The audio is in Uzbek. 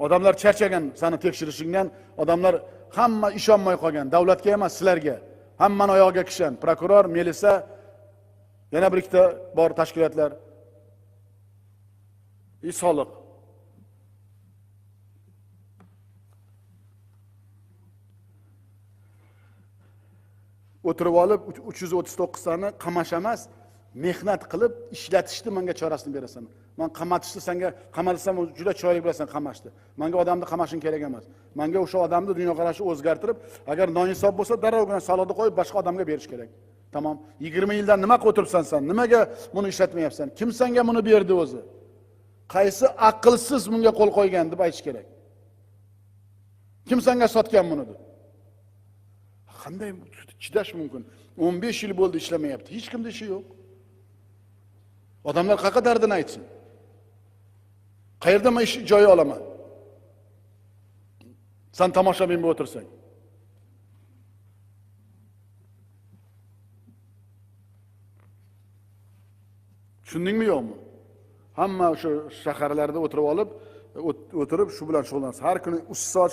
Odamlar charchagan seni tekshirishingdan, odamlar hamma ishonmay qolgan. Davlatga emas, sizlarga. Hammani oyog'iga kishan. Prokuror, milisa, yana bir ikkita bor tashkilotlar. Soliq. O'tirib olib 339 tani qamash emas, mehnat qilib ishlatishni menga chorasini berasan. Men qamatishni senga qamalsam juda chiroyli bilasan qamashni. Menga odamni qamashing kerak emas. Menga o'sha odamni dunyoqarashini o'zgartirib, agar noinsof bo'lsa, darrog'ina soliqni qo'yib boshqa odamga berish kerak. Tamam. 20 yildan nima qilib o'tiribsan sen? Nimaga buni ishlatmayapsan? Kim senga buni berdi o'zi? Qaysi aqlsiz bunga qo'l qo'ygan deb aytish kerak. Kim senga sotgan buni deb? Qanday chidash mumkin? 15 yil bo'ldi ishlamayapti. Hech kimda ishi yo'q. Odamlar qaqa dardini aytsin. Qayerda men ish joyi olaman? Sen tomoshabin bo'lib o'tirsang. Tushundingmi yo'qmi? Hamma o'sha shaharlarda o'tirib olib, o'tirib shu bilan shug'ullanasiz. Har kuni 3 soat